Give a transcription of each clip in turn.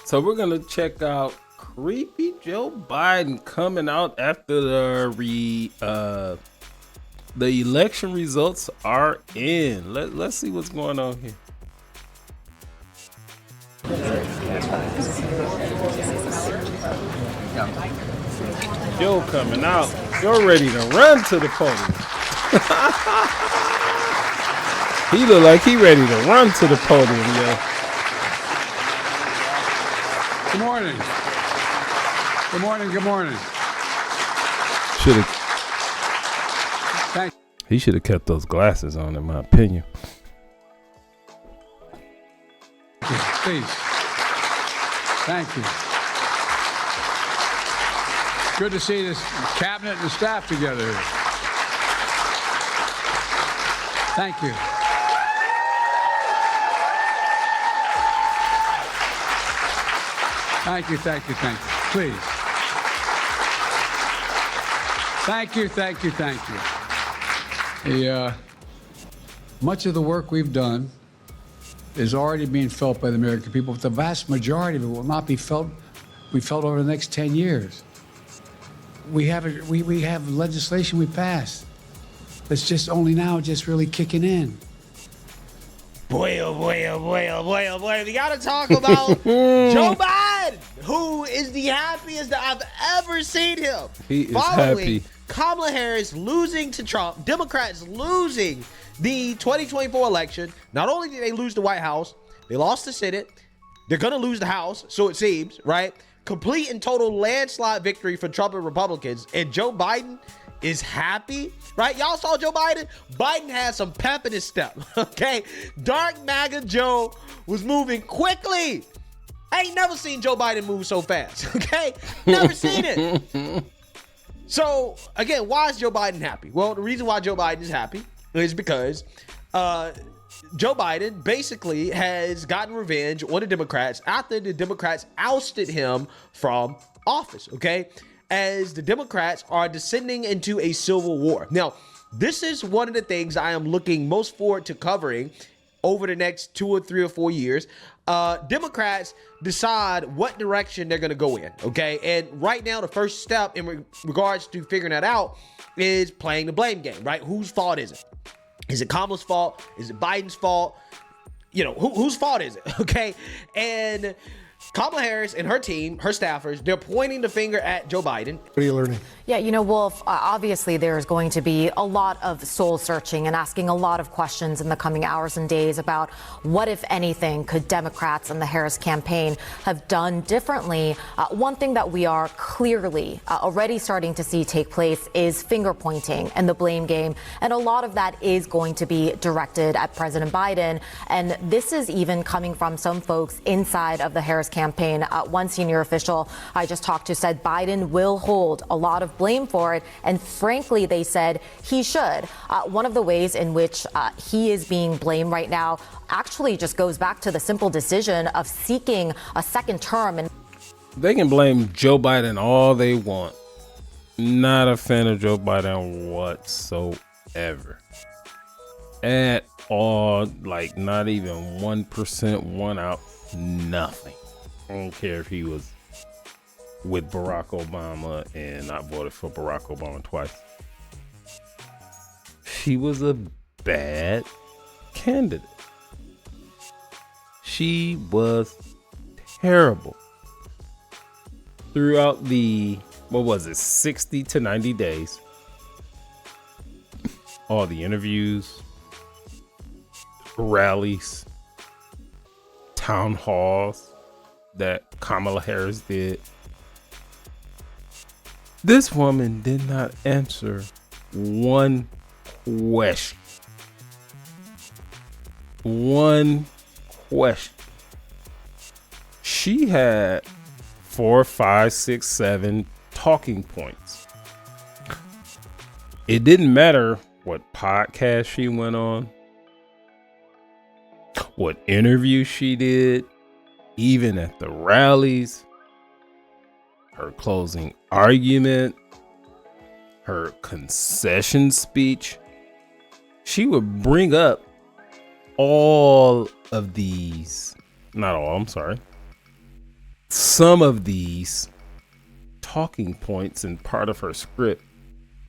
So we're gonna check out creepy Joe Biden coming out after the election results are in. Let's see what's going on here. Joe coming out. You're ready to run to the podium. He look like he ready to run to the podium, yo. Good morning. Good morning. Good morning. He should have kept those glasses on, in my opinion. Please. Thank you. Good to see this cabinet and the staff together here. Thank you. Thank you, thank you, thank you. Please. Thank you, thank you, thank you. Much of the work we've done is already being felt by the American people, but the vast majority of it will not be felt over the next 10 years. We have legislation we passed that's just only now just really kicking in. Boy, oh boy, oh boy, oh boy, oh boy. We gotta talk about Joe Biden, who is the happiest that I've ever seen him. He is Following happy. Kamala Harris losing to Trump, Democrats losing the 2024 election. Not only did they lose the White House, they lost the Senate. They're gonna lose the House, so it seems, right? Complete and total landslide victory for Trump and Republicans. And Joe Biden is happy, right? Y'all saw Joe Biden? Biden had some pep in his step, okay? Dark MAGA Joe was moving quickly. I ain't never seen Joe Biden move so fast, okay? Never seen it. So, again, why is Joe Biden happy? Well, the reason why Joe Biden is happy is because Joe Biden basically has gotten revenge on the Democrats after the Democrats ousted him from office, okay? As the Democrats are descending into a civil war. Now, this is one of the things I am looking most forward to covering over the next 2 or 3 or 4 years. Democrats decide what direction they're going to go in, okay? And right now, the first step in regards to figuring that out is playing the blame game, right? Whose fault is it? Is it Kamala's fault? Is it Biden's fault? You know, whose fault is it, okay? And Kamala Harris and her team, her staffers, they're pointing the finger at Joe Biden. What are you learning? Yeah, you know, Wolf, obviously there's going to be a lot of soul searching and asking a lot of questions in the coming hours and days about what, if anything, could Democrats and the Harris campaign have done differently. One thing that we are clearly already starting to see take place is finger pointing and the blame game. And a lot of that is going to be directed at President Biden. And this is even coming from some folks inside of the Harris campaign. One senior official I just talked to said Biden will hold a lot of blame for it. And frankly, they said he should. One of the ways in which he is being blamed right now actually just goes back to the simple decision of seeking a second term. And They can blame Joe Biden all they want. Not a fan of Joe Biden whatsoever. At all, like not even 1%, one out, nothing. I don't care if he was with Barack Obama and I voted for Barack Obama twice. She was a bad candidate. She was terrible. Throughout the, 60 to 90 days, all the interviews, rallies, town halls that Kamala Harris did, this woman did not answer one question. One question. She had 4, 5, 6, 7 talking points. It didn't matter what podcast she went on, what interview she did, even at the rallies, her closing argument, her concession speech. She would bring up all of these, not all, I'm sorry, some of these talking points and part of her script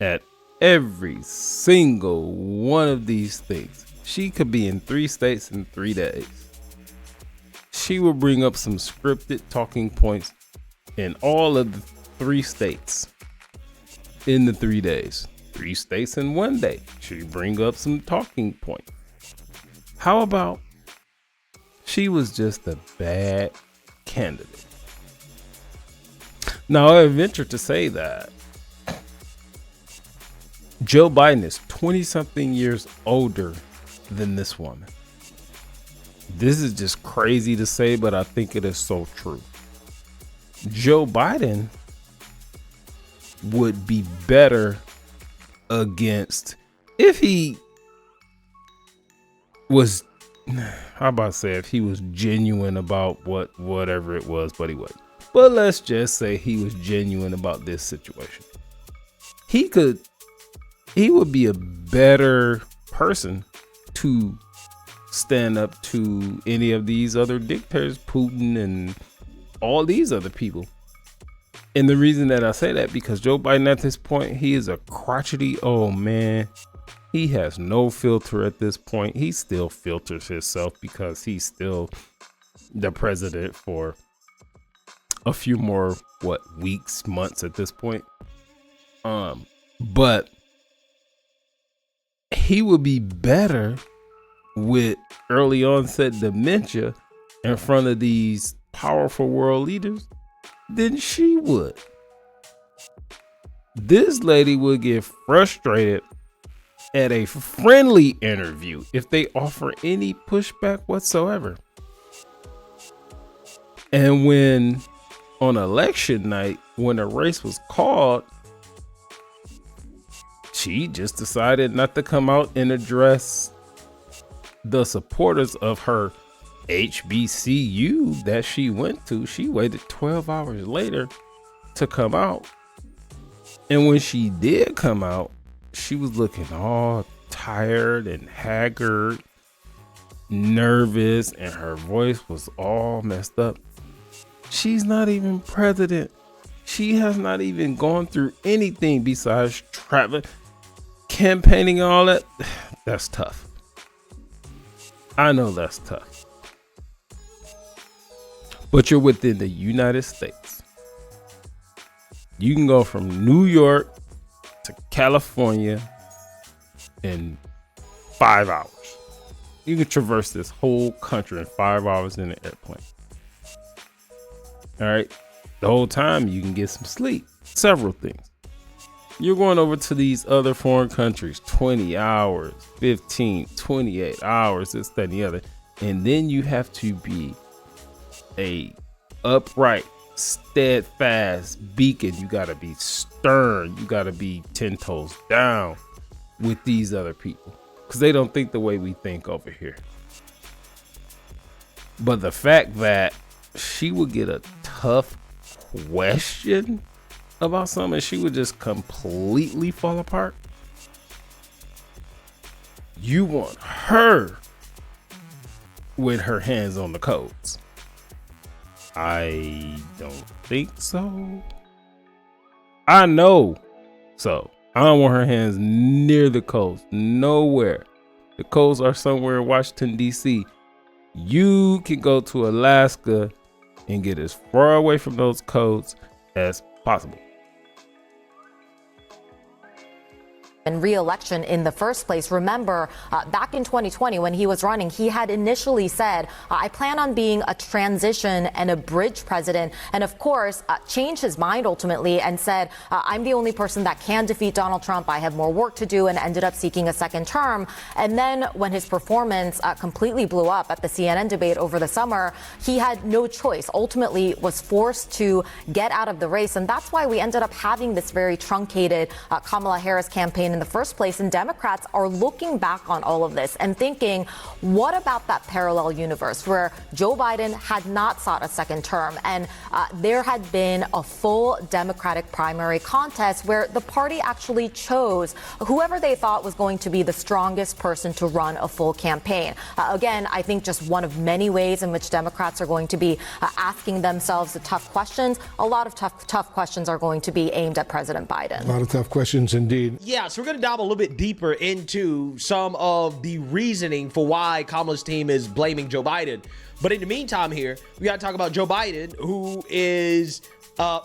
at every single one of these things. She could be in 3 states in 3 days. She will bring up some scripted talking points in all of the 3 states in the 3 days. 3 states in 1 day. She bring up some talking points. How about she was just a bad candidate? Now, I venture to say that Joe Biden is 20-something years older than this woman. This is just crazy to say, but I think it is so true. Joe Biden would be better against if he was, how about to say, if he was genuine about whatever it was, but he wasn't. But let's just say he was genuine about this situation. He would be a better person to stand up to any of these other dictators, Putin and all these other people. And the reason that I say that, because Joe Biden at this point, he is a crotchety old man. He has no filter at this point. He still filters himself because he's still the president for a few more weeks, months at this point. But he would be better with early onset dementia in front of these powerful world leaders than she would. This lady would get frustrated at a friendly interview if they offer any pushback whatsoever. And when on election night, when the race was called, she just decided not to come out and address the supporters of her HBCU that she went to. She waited 12 hours later to come out. And when she did come out, she was looking all tired and haggard, nervous, and her voice was all messed up. She's not even president. She has not even gone through anything besides traveling, campaigning, all that. That's tough. I know that's tough. But you're within the United States. You can go from New York to California in 5 hours. You can traverse this whole country in 5 hours in an airplane. All right. The whole time you can get some sleep. Several things. You're going over to these other foreign countries, 20 hours, 15, 28 hours, this, that, and the other. And then you have to be a upright, steadfast beacon. You got to be stern. You got to be 10 toes down with these other people because they don't think the way we think over here. But the fact that she would get a tough question about something and she would just completely fall apart. You want her with her hands on the codes. I don't think so. I know so. I don't want her hands near the coast. Nowhere. The coasts are somewhere in Washington, D.C. You can go to Alaska and get as far away from those codes as possible. And re-election in the first place. Remember, back in 2020, when he was running, he had initially said, I plan on being a transition and a bridge president. And of course, changed his mind ultimately and said, I'm the only person that can defeat Donald Trump. I have more work to do, and ended up seeking a second term. And then when his performance completely blew up at the CNN debate over the summer, he had no choice, ultimately was forced to get out of the race. And that's why we ended up having this very truncated Kamala Harris campaign in in the first place. And Democrats are looking back on all of this and thinking, what about that parallel universe where Joe Biden had not sought a second term and there had been a full Democratic primary contest where the party actually chose whoever they thought was going to be the strongest person to run a full campaign. Again, I think just one of many ways in which Democrats are going to be asking themselves the tough questions. A lot of tough questions are going to be aimed at President Biden. A lot of tough questions indeed. Yeah, so we're going to dive a little bit deeper into some of the reasoning for why Kamala's team is blaming Joe Biden. But in the meantime here, we got to talk about Joe Biden, who is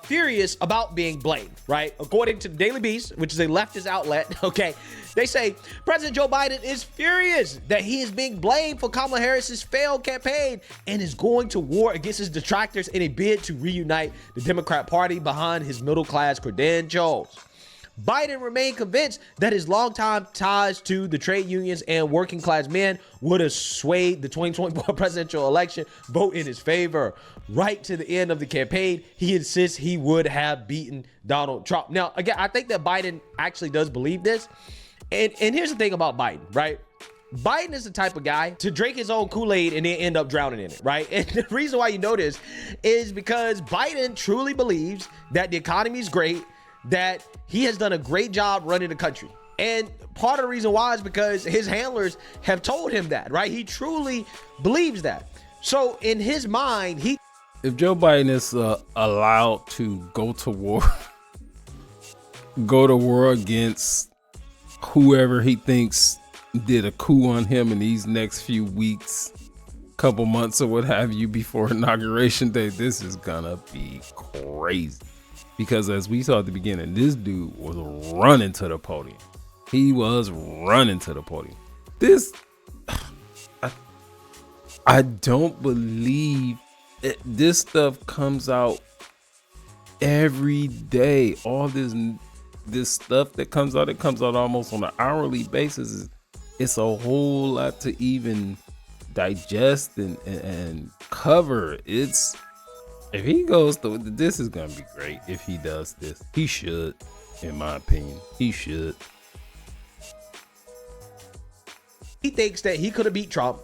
furious about being blamed, right? According to the Daily Beast, which is a leftist outlet, okay, they say President Joe Biden is furious that he is being blamed for Kamala Harris's failed campaign and is going to war against his detractors in a bid to reunite the Democrat Party behind his middle-class credentials. Biden remained convinced that his longtime ties to the trade unions and working class men would have swayed the 2024 presidential election vote in his favor. Right to the end of the campaign, he insists he would have beaten Donald Trump. Now, again, I think that Biden actually does believe this. And here's the thing about Biden, right? Biden is the type of guy to drink his own Kool-Aid and then end up drowning in it, right? And the reason why you know this is because Biden truly believes that the economy is great, that he has done a great job running the country. And part of the reason why is because his handlers have told him that, right? He truly believes that. So in his mind, if Joe Biden is allowed to go to war against whoever he thinks did a coup on him in these next few weeks, couple months or what have you before Inauguration Day, this is gonna be crazy. Because as we saw at the beginning, this dude was running to the podium. He was running to the podium. I don't believe it. This stuff comes out every day. All this stuff that comes out, it comes out almost on an hourly basis. It's a whole lot to even digest and cover. If he goes through, this is going to be great if he does this. He should, in my opinion. He should. he thinks that he could have beat Trump.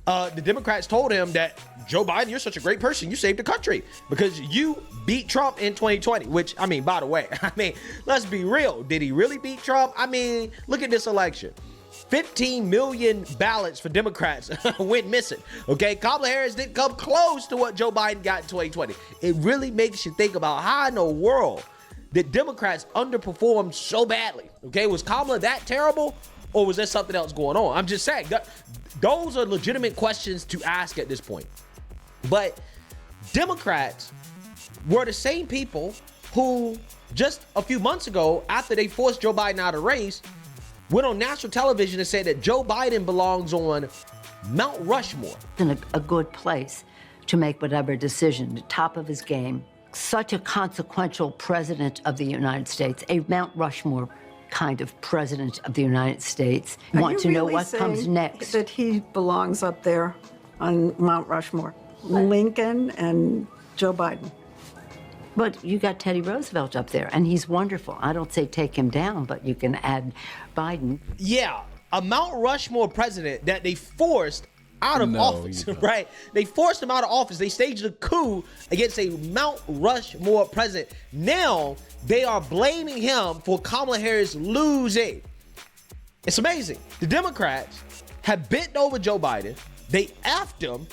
The Democrats told him that, Joe Biden, you're such a great person. You saved the country because you beat Trump in 2020, which, I mean, by the way, let's be real. Did he really beat Trump? I mean, look at this election. 15 million ballots for Democrats went missing. Okay, Kamala Harris didn't come close to what Joe Biden got in 2020. It really makes you think about how in the world did Democrats underperform so badly. Okay, was Kamala that terrible, or was there something else going on? I'm just saying that those are legitimate questions to ask at this point. But Democrats were the same people who just a few months ago, after they forced Joe Biden out of the race, went on national television and said that Joe Biden belongs on Mount Rushmore. In a good place to make whatever decision, the top of his game. Such a consequential president of the United States, a Mount Rushmore kind of president of the United States. Want to know what comes next. That he belongs up there on Mount Rushmore. Lincoln and Joe Biden. But you got Teddy Roosevelt up there, and he's wonderful. I don't say take him down, but you can add Biden. Yeah, a Mount Rushmore president that they forced out of office, right? They forced him out of office. They staged a coup against a Mount Rushmore president. Now they are blaming him for Kamala Harris losing. It's amazing. The Democrats have bent over Joe Biden. They effed him.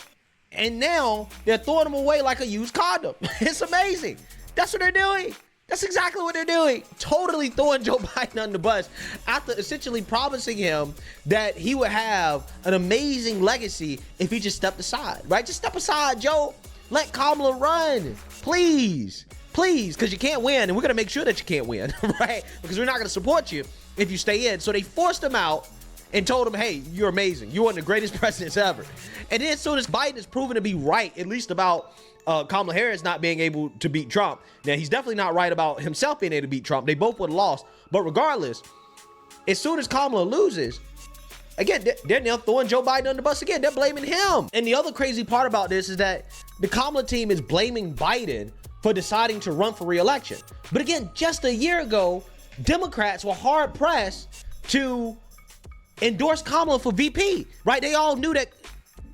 And now they're throwing him away like a used condom. It's amazing. That's what they're doing. That's exactly what they're doing. Totally throwing Joe Biden under the bus after essentially promising him that he would have an amazing legacy if he just stepped aside, right? Just step aside, Joe. Let Kamala run. Please. Please, because you can't win, and we're going to make sure that you can't win, right? Because we're not going to support you if you stay in. So they forced him out and told him, hey, you're amazing. You're one of the greatest presidents ever. And then as soon as Biden is proven to be right, at least about Kamala Harris not being able to beat Trump. Now, he's definitely not right about himself being able to beat Trump. They both would have lost. But regardless, as soon as Kamala loses, again, they're now throwing Joe Biden under the bus again. They're blaming him. And the other crazy part about this is that the Kamala team is blaming Biden for deciding to run for re-election. But again, just a year ago, Democrats were hard pressed to endorse Kamala for VP, right? They all knew that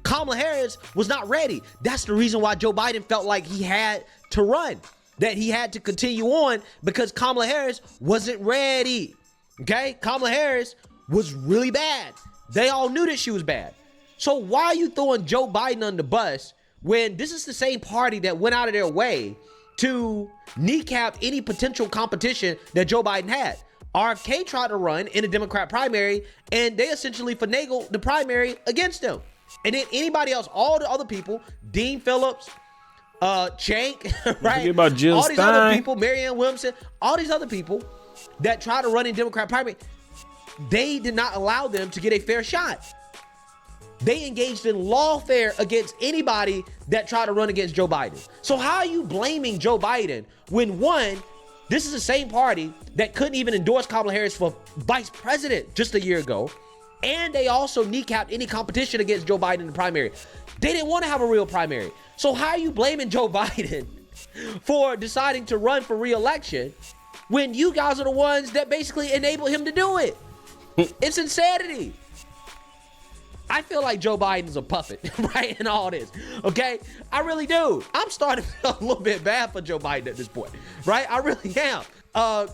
Kamala Harris was not ready. That's the reason why Joe Biden felt like he had to run, that he had to continue on, because Kamala Harris wasn't ready. Okay? Kamala Harris was really bad. They all knew that she was bad. So why are you throwing Joe Biden on the bus when this is the same party that went out of their way to kneecap any potential competition that Joe Biden had? RFK tried to run in a Democrat primary, and they essentially finagled the primary against him. And then anybody else, all the other people, Dean Phillips, Cenk, right? Forget about Jill all these Stein. other people, Marianne Williamson, all these other people that tried to run in Democrat primary, they did not allow them to get a fair shot. They engaged in lawfare against anybody that tried to run against Joe Biden. So how are you blaming Joe Biden when, one, this is the same party that couldn't even endorse Kamala Harris for vice president just a year ago, and they also kneecapped any competition against Joe Biden in the primary. They didn't want to have a real primary. So how are you blaming Joe Biden for deciding to run for re-election when you guys are the ones that basically enabled him to do it? It's insanity. I feel like Joe Biden is a puppet, right, in all this, okay? I really do. I'm starting to feel a little bit bad for Joe Biden at this point, right? I really am.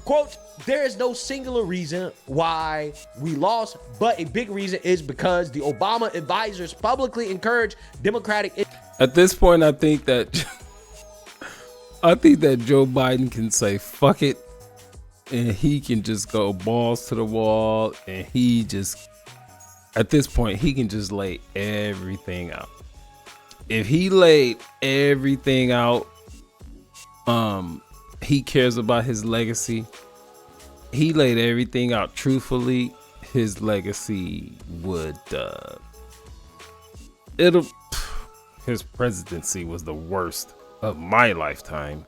Quote, there is no singular reason why we lost, but a big reason is because the Obama advisors publicly encouraged Democratic... At this point, I think that Joe Biden can say, fuck it, and he can just go balls to the wall, and he just... At this point, he can just lay everything out. If he laid everything out, he cares about his legacy. He laid everything out truthfully. His legacy would, his presidency was the worst of my lifetime.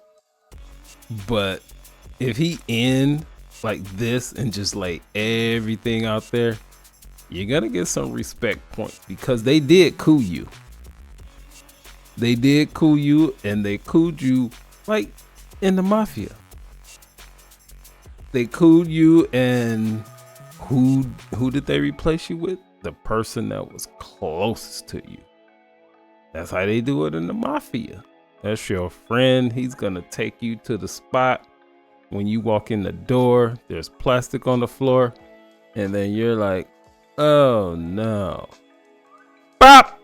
But if he end like this and just lay everything out there, you're gonna get some respect points, because they did coup you. They did coup you, and they couped you like in the mafia. They couped you, and who did they replace you with? The person that was closest to you. That's how they do it in the mafia. That's your friend. He's gonna take you to the spot. When you walk in the door, there's plastic on the floor, and then you're like, oh no. Bop!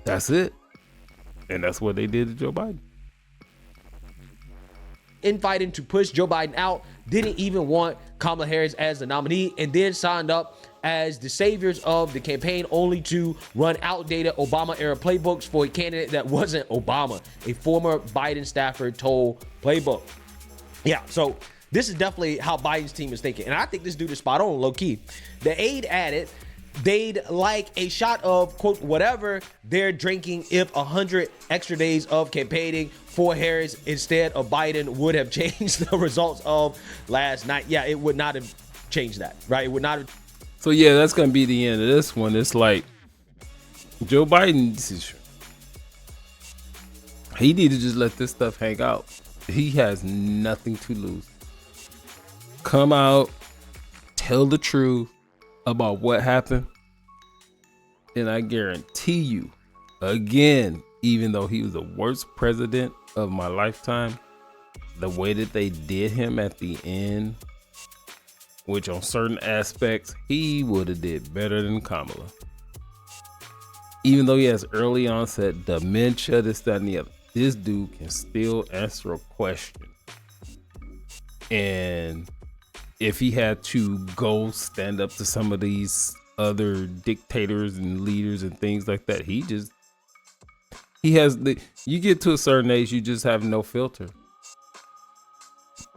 That's it. And that's what they did to Joe Biden. Infighting to push Joe Biden out, didn't even want Kamala Harris as the nominee, and then signed up as the saviors of the campaign, only to run outdated Obama-era playbooks for a candidate that wasn't Obama, a former Biden staffer told playbook. Yeah, so this is definitely how Biden's team is thinking. And I think this dude is spot on, low key. The aide added they'd like a shot of, quote, whatever they're drinking if 100 extra days of campaigning for Harris instead of Biden would have changed the results of last night. Yeah, it would not have changed that, right? It would not have. So yeah, that's going to be the end of this one. It's like Joe Biden, he need to just let this stuff hang out. He has nothing to lose. Come out, tell the truth about what happened, and I guarantee you, again, even though he was the worst president of my lifetime, the way that they did him at the end, which on certain aspects he would have did better than Kamala, even though he has early onset dementia, this, that, and the other. This dude can still answer a question. And if he had to go stand up to some of these other dictators and leaders and things like that, he has you get to a certain age, you just have no filter.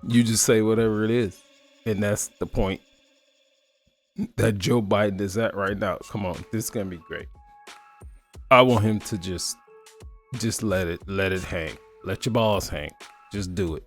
You just say whatever it is. And that's the point that Joe Biden is at right now. Come on, this is gonna be great. I want him to just let it hang. Let your balls hang. Just do it.